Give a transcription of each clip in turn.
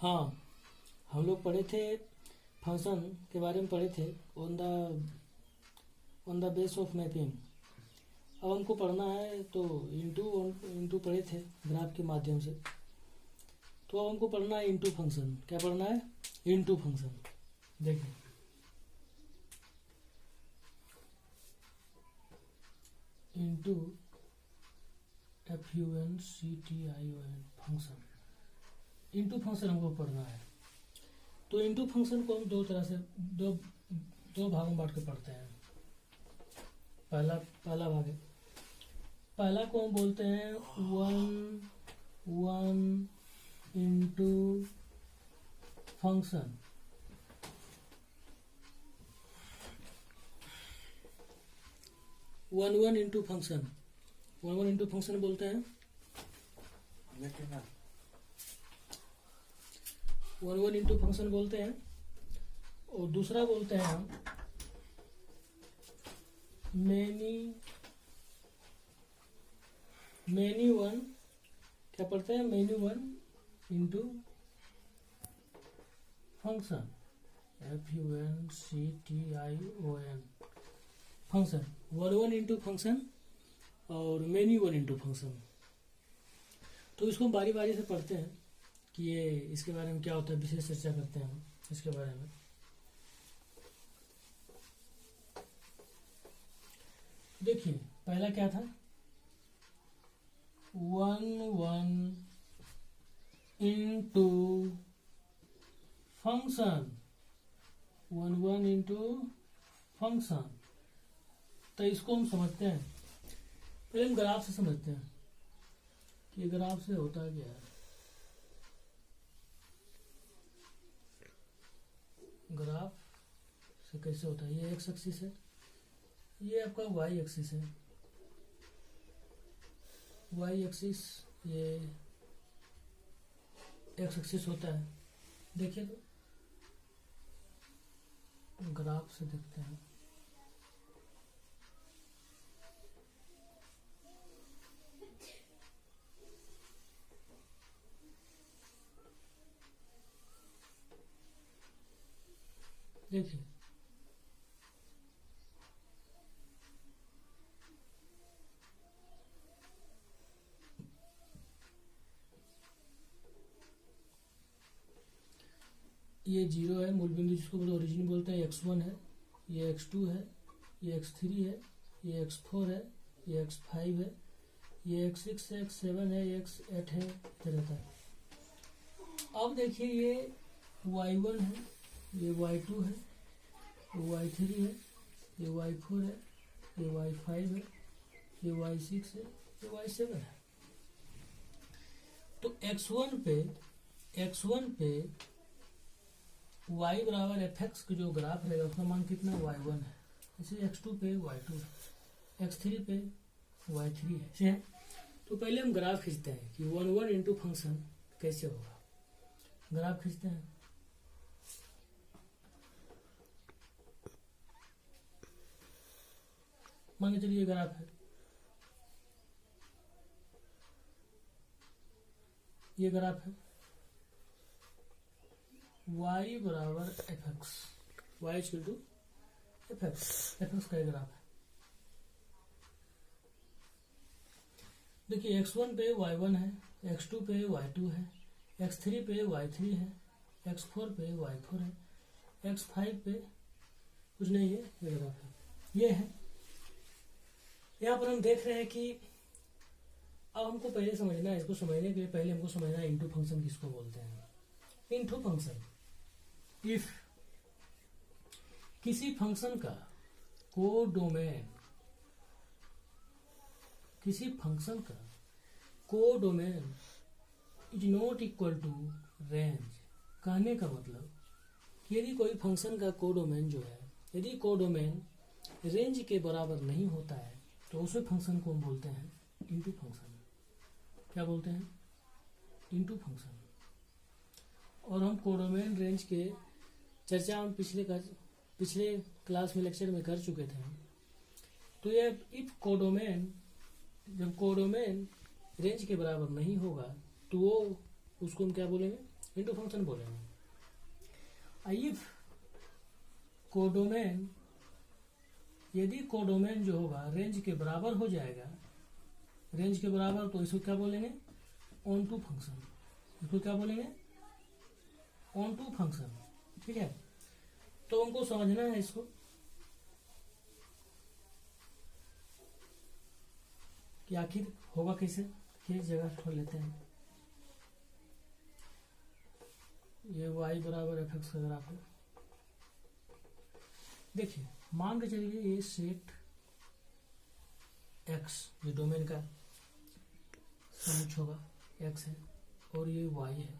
हाँ, हम लोग पढ़े थे, फंक्शन के बारे में पढ़े थे on the base of mapping. अब हमको पढ़ना है तो इंटू पढ़े थे ग्राफ के माध्यम से। तो अब हमको पढ़ना है इंटू फंक्शन। क्या पढ़ना है? Into function. देखिए, into FUNCTION function. Into function हमको पढ़ना है। तो इंटू फंक्शन को हम दो तरह से दो भागों में बांट के पढ़ते हैं। पहला भाग है, पहला को हम बोलते हैं one into function. One into function बोलते हैं। वन इंटू फंक्शन बोलते हैं। और दूसरा बोलते हैं हम मेनी वन। क्या पढ़ते हैं? Many one into function. FUNCTION function. One into function और मेनी वन इंटू फंक्शन। तो इसको बारी बारी से पढ़ते हैं कि ये इसके बारे में क्या होता है, विशेष चर्चा करते हैं हम इसके बारे में। देखिए, पहला क्या था? One into function. One into function. तो इसको हम समझते हैं, पहले हम ग्राफ से समझते हैं कि ग्राफ से होता क्या है। ग्राफ से कैसे होता है? ये एक्स एक्सिस है, ये आपका वाई एक्सिस है। वाई एक्सिस, ये एक्स एक्सिस होता है। देखिए, तो ग्राफ से देखते हैं। देखिए, ये जीरो है, मूल बिंदु जिसको बोलते हैं ओरिजिन बोलते हैं। x1 है, ये x2 है, ये x3 है, ये x4 है, ये x5 है, ये x6 है, x7 है, ये x8 है, इधर रहता है। अब देखिए, ये y1 है, ये y2 है, ये y3 है, ये y4 है, ये y5 है, ये y6 है, ये y7 है। तो x1 पे y बराबर fx का जो ग्राफ रहेगा उसका मान कितना? y1 है। इसे x2 पे y2 है, x3 पे y3 है, ऐसे है। तो पहले हम ग्राफ खींचते हैं कि वन इंटू फंक्शन कैसे होगा। ग्राफ खींचते हैं। मान के चलिए ग्राफ है, ये ग्राफ है y बराबर fx, y इक्वल टू fx का ग्राफ है। देखिए, x1 पे y1 है, x2 पे y2 है, x3 पे y3 है, x4 पे y4 है, x5 पे कुछ नहीं है, ये ग्राफ है। ये है। यहाँ पर हम देख रहे हैं कि अब हमको पहले समझना है, इसको समझने के लिए पहले हमको समझना है इंटू फंक्शन किसको बोलते हैं। इंटू फंक्शन, इफ किसी फंक्शन का codomain is not equal to range. कहने का मतलब कि यदि कोई फंक्शन का कोडोमेन जो है, यदि कोडोमेन रेंज के बराबर नहीं होता है तो उस फंक्शन को हम बोलते हैं इंटू फंक्शन। क्या बोलते हैं? Into function. और हम कोडोमेन रेंज के चर्चा हम पिछले क्लास में लेक्चर में कर चुके थे। तो ये जब कोडोमेन रेंज के बराबर नहीं होगा तो वो उसको हम क्या बोलेंगे? इंटू फंक्शन बोलेंगे। इफ कोडोमेन, यदि कोडोमेन जो होगा रेंज के बराबर हो जाएगा, रेंज के बराबर, तो इसको क्या बोलेंगे, ऑन टू फंक्शन। इसको क्या बोलेंगे, ऑन टू फंक्शन। ठीक है, तो उनको समझना है इसको। कि आखिर होगा कैसे, ये जगह छोड़ लेते हैं। ये y बराबर एफ एक्स का ग्राफ है। देखिए मान के चलिए ये सेट x जो डोमेन का समुच्च होगा x है, और ये y है,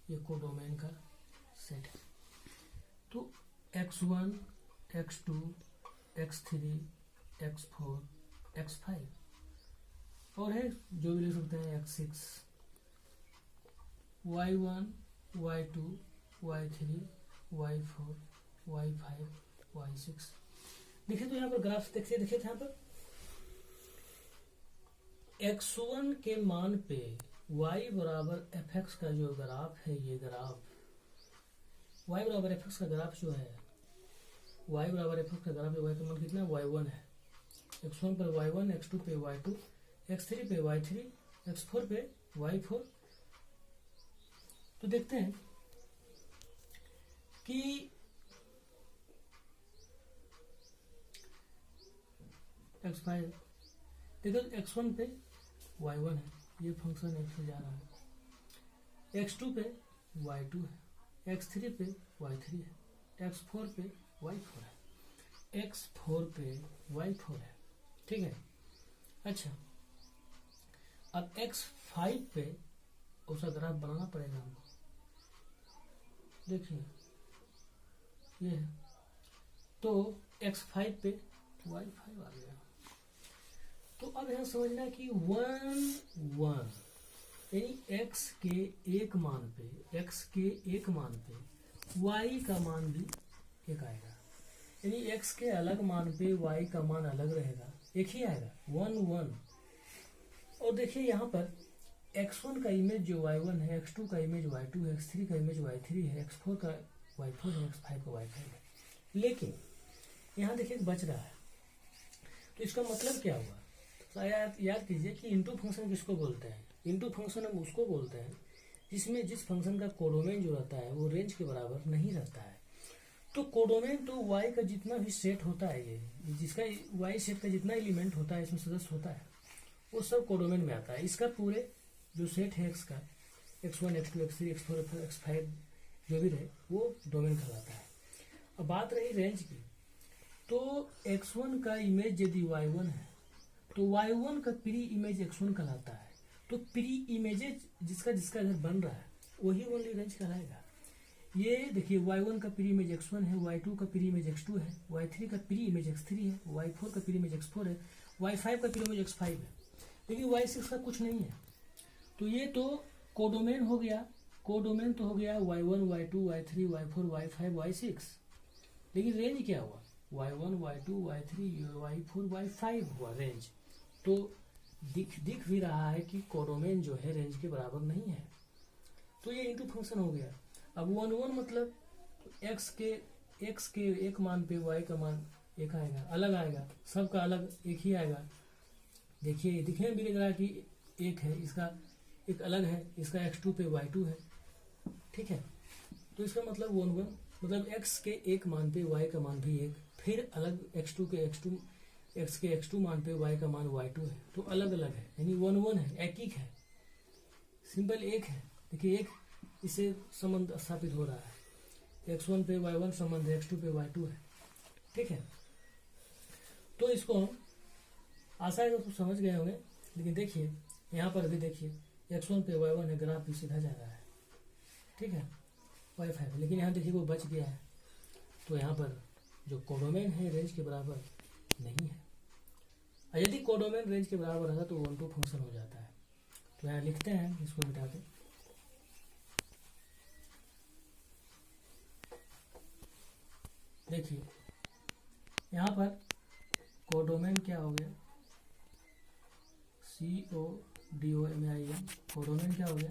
ये कोडोमेन का सेट है। तो x1, x2, x3, x4, x5 और है जो भी लिख सकते हैं x6, y1, y2, y3, y4, y5, y6। देखिए तो यहाँ पर ग्राफ देखिए थे यहाँ पर x1 के मान पे y बराबर एफ एक्स का जो ग्राफ है, ये ग्राफ y बराबर एफ एक्स का ग्राफ जो है, y बराबर एफ एक्स का ग्राफ है, y का मान कितना है, y1 है। x1 पर y1, x2 पे y2, x3 पे y3, x4 पे y4। तो देखते हैं कि x5, देखो x1 पे y1 है, ये फंक्शन x जा रहा है, x2 पे y2 है, x3 पे y3 है, x4 पे y4 है, x4 पे y4 है। ठीक है, अच्छा अब x5 पे उसका ग्राफ बनाना पड़ेगा हमको। देखिए ये है, तो x5 पे y5 आ गया। तो अब यहाँ समझना है कि 1 1 यानी x के एक मान पे, x के एक मान पे y का मान भी एक आएगा, यानी x के अलग मान पे y का मान अलग रहेगा, एक ही आएगा 1 1। और देखिए यहाँ पर x1 का इमेज जो y1 है, x2 का इमेज y2 है, x3 का इमेज y3 है, x4 का y4 है, x5 का y5 है। लेकिन यहाँ देखिए बच रहा है, तो इसका मतलब क्या हुआ, तो याद कीजिए कि इंटू फंक्शन किसको बोलते हैं। इंटू फंक्शन हम उसको बोलते हैं जिसमें जिस फंक्शन का कोडोमेन जो रहता है वो रेंज के बराबर नहीं रहता है। तो कोडोमेन तो y का जितना भी सेट होता है, ये जिसका y सेट का जितना एलिमेंट होता है, इसमें सदस्य होता है, वो सब कोडोमेन में आता है। इसका पूरे जो सेट है x का, x1, x2, x3, x4, x5 जो भी रहे, वो डोमेन कहलाता है। अब बात रही रेंज की, तो x1 का इमेज यदि y1 है, तो y1 का प्री इमेज x1 कहलाता है। तो प्री इमेजेज जिसका जिसका इधर बन रहा है वही ओनली रेंज कहलाएगा। ये देखिए y1 का प्री इमेज x1 है, y2 का प्री इमेज x2 है, y3 का प्री इमेज x3 है, y4 का प्री इमेज x4 है, y5 का प्री इमेज x5 है, लेकिन y6 का कुछ नहीं है। तो ये तो कोडोमेन हो गया, कोडोमेन तो हो गया y1, y2, y3, y4, y5, y6। लेकिन रेंज क्या हुआ, y1, y2, y3, y4, y5 हुआ रेंज। तो दिख भी रहा है कि कोडोमेन जो है रेंज के बराबर नहीं है। तो ये इंटू फंक्शन हो गया। अब 1 1 मतलब x के एक मान पे y का मान एक आएगा, अलग आएगा, सबका अलग एक ही आएगा। देखिए दिखने भी लग रहा है कि एक है, इसका एक अलग है, इसका x2 पे y2 है। ठीक है, तो इसका मतलब 1 1 मतलब x के एक मान पे y का मान भी एक, फिर अलग x के x2 मान पे y का मान y2 है, तो अलग अलग है, यानी 1 1 है, एक ही है, सिंपल एक है। देखिए एक इसे संबंध स्थापित हो रहा है, x1 पे y1 संबंध है, x2 पे y2 है। ठीक है, तो इसको हम आशा है तो समझ गए होंगे। लेकिन देखिए यहाँ पर भी देखिए x1 पे y1 है, ग्राफ भी सीधा जा रहा है। ठीक है, y5, लेकिन यहाँ देखिए वो बच गया है। तो यहाँ पर जो कोडोमेन है रेंज के बराबर नहीं है। यदि कोडोमेन रेंज के बराबर है तो 1 2 फंक्शन हो जाता है। तो यहाँ लिखते हैं, इसको मिटा के, देखिए यहाँ पर कोडोमेन क्या हो गया, CODOMAIN, कोडोमेन क्या हो गया,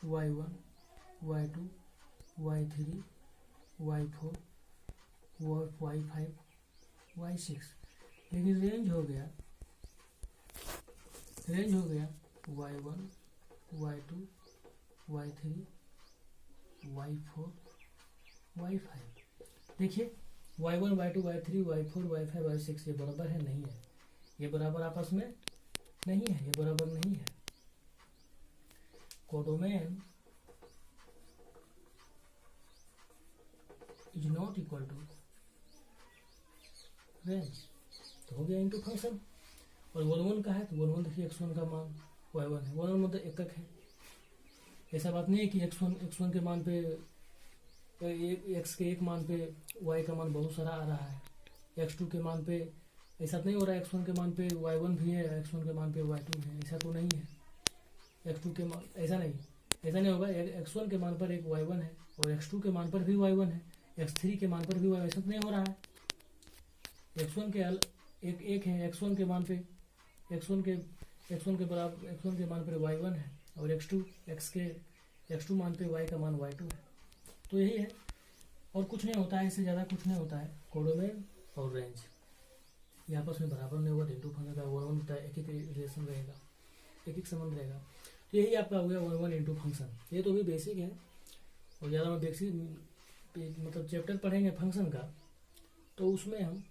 y1, y2, y3, y4, y5, y6। लेकिन रेंज हो गया y1, y2, y3, y4, y5। देखिए y1, y2, y3, y4, y5, y6 ये बराबर है नहीं है, ये बराबर आपस में नहीं है, ये बराबर नहीं है। Codomain is not equal to range, तो हो गया इनटू फंक्शन। और 1 1 का है तो 1 1 देखिए x1 का मान y1 है, 1 1 मतलब एकक है। ऐसा बात नहीं है कि x1 के मान पे x के एक मान पे y का मान बहुत सारा आ रहा है, x2 के मान पे ऐसा नहीं हो रहा है, x1 के मान पे y1 भी है, x1 के मान पे y2 है, ऐसा तो नहीं है। x2 के मान ऐसा नहीं होगा, x1 के मान पर एक y1 है और x2 के मान पर भी y1 है, x3 के मान पर भी y1, ऐसा तो नहीं हो रहा है। x1 के एक है, x1 के मान पे x1 के बराबर x1 के मान पर y1 है और x2 मान पे y का मान y2 है। तो यही है और कुछ नहीं होता है, इससे ज़्यादा कुछ नहीं होता है। कोडोमेन और रेंज ये आपस में बराबर नहीं होगा, इनटू फंक्शन का 1 1 होता है, एक रिलेशन रहेगा, एक संबंध रहेगा। तो यही आपका हो गया 1 1 इंटू फंक्शन। ये तो भी बेसिक है और ज़्यादा में बेसिक मतलब चैप्टर पढ़ेंगे फंक्शन का तो उसमें हम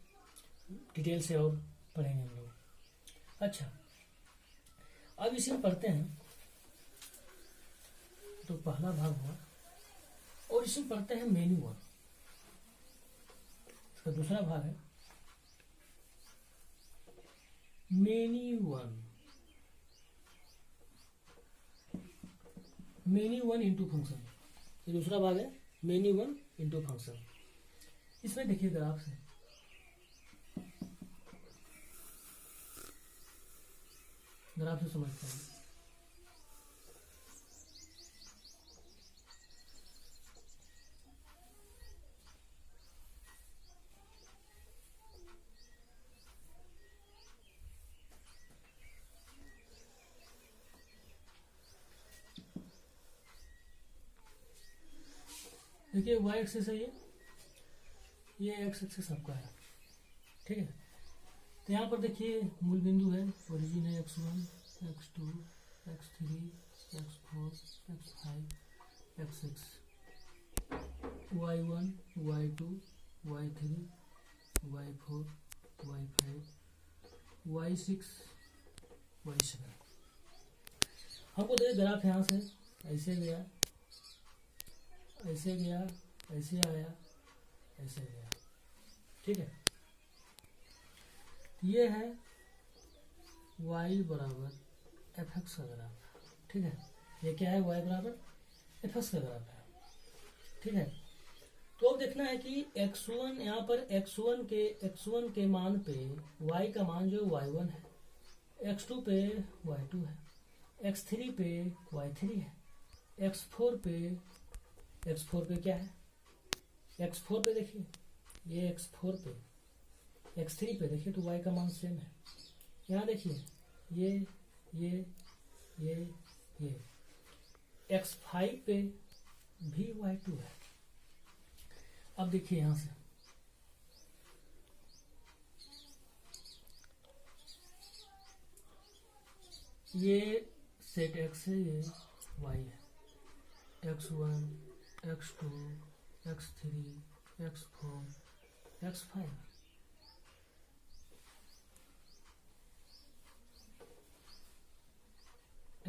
डिटेल से और पढ़ेंगे हम लोग। अच्छा, अब इसे हम पढ़ते हैं। तो पहला भाग हुआ और इसे पढ़ते हैं मेनी वन। इसका दूसरा भाग है मेनी वन इंटू फंक्शन। ये दूसरा भाग है मेनी वन इंटू फंक्शन। इसमें देखिए ग्राफ से समझते हैं। देखिए y एक्सिस है, ये x एक्सिस आपका है, ठीक है। तो यहाँ पर देखिए मूल बिंदु है, ओरिजिन है x1, x2, x3, x4, x5, x6, y1, y2, y3, y4, y5, y6, y7। हमको देखिए ग्राफ यहाँ से ऐसे गया, ऐसे गया, ऐसे आया, ऐसे गया, ठीक है। ये है y बराबर एफ एक्स का ग्राफ, ठीक है। ये क्या है, y बराबर एफ एक्स का ग्राफ है, ठीक है। तो अब देखना है कि x1 यहाँ पर x1 के मान पे y का मान जो y1 है, x2 पे y2 है, x3 पे y3 है, x4 पे क्या है, x4 पे देखिए, ये x4 पे, x3 पे देखिए तो y का मान सेम है। यहाँ देखिए ये x5 पे भी y2 है। अब देखिए यहाँ से ये सेट x है, ये y है, x1, x2, x3, x4, x5।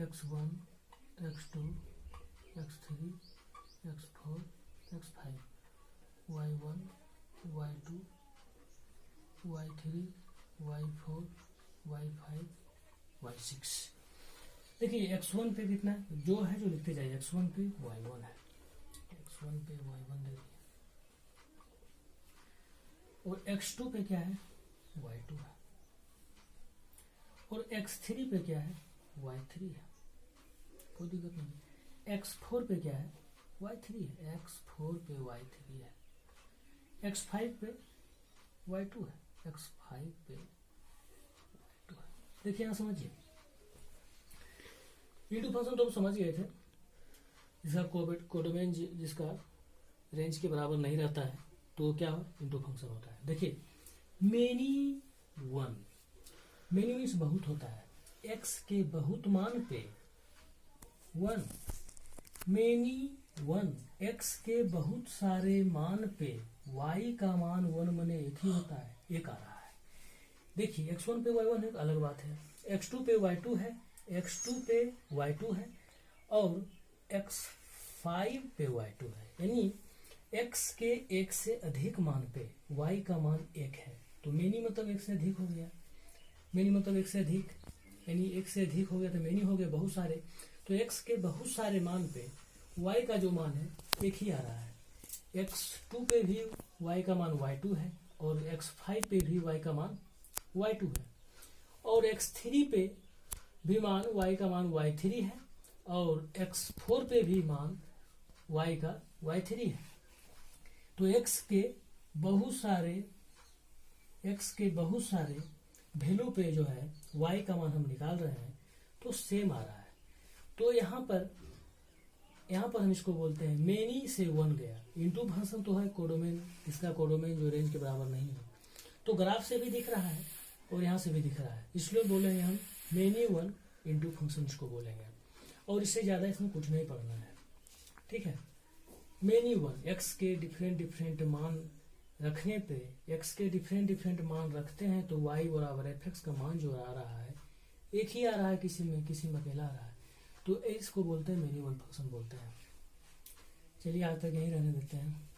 x1, x2, x3, x4, x5, y1, y2, y3, y4, y5, y6। देखिए x1 पे कितना है, जो है जो लिखते जाइए, x1 पे y1 है, x1 पे y1 देखिए, और x2 पे क्या है, y2 है, और x3 पे क्या है, y3 है, कोई दिक्कत नहीं। x4 पे क्या है, y3 है, x4 पे y3 है, x5 पे y2 है, x5 पे y2 है। देखिए यहाँ समझिए, इंटू फंक्शन तो हम समझ गए थे। जिसका कोडोमेन जिसका रेंज के बराबर नहीं रहता है तो क्या इंटू फंक्शन होता है। देखिए मेनी वन, मेनी मीन्स बहुत होता है, एक्स के बहुत मान पे वन, मेनी वन, एक्स के बहुत सारे मान पे वाई का मान वन मने एक ही होता है, एक आ रहा है। देखिए x1 पे y1 है अलग बात है, x2 पे y2 है, x2 पे y2 है और x5 पे y2 है, यानी x के एक से अधिक मान पे y का मान एक है। तो मेनी मतलब एक से अधिक हो गया, मेनी मतलब एक से अधिक, यानी एक से अधिक हो गया तो मेनी हो गया बहुत सारे। तो x के बहुत सारे मान पे y का जो मान है एक ही आ रहा है। x2 पे भी y का मान y2 है और x5 पे भी y का मान y2 है और x3 पे भी मान y का मान y3 है और x4 पे भी मान y का y3 है। तो x के बहुत सारे वैल्यू पे जो है y का मान हम निकाल रहे हैं तो सेम आ रहा है। तो यहाँ पर हम इसको बोलते हैं मेनी से वन गया, इंटू फंक्शन तो है कोडोमेन, इसका कोडोमेन जो रेंज के बराबर नहीं है तो ग्राफ से भी दिख रहा है और यहाँ से भी दिख रहा है, इसलिए बोलेंगे हम मेनी वन इंटू फंक्शन इसको बोलेंगे और इससे ज़्यादा इसमें कुछ नहीं पढ़ना है। ठीक है, मेनी वन, एक्स के डिफरेंट मान रखने पे, एक्स के डिफरेंट मान रखते हैं तो y बराबर एफ एक्स का मान जो आ रहा है एक ही आ रहा है, किसी में अकेला आ रहा है, तो इसको बोलते हैं मेनी वन फंक्शन बोलते हैं। चलिए आज तक यहीं रहने देते हैं।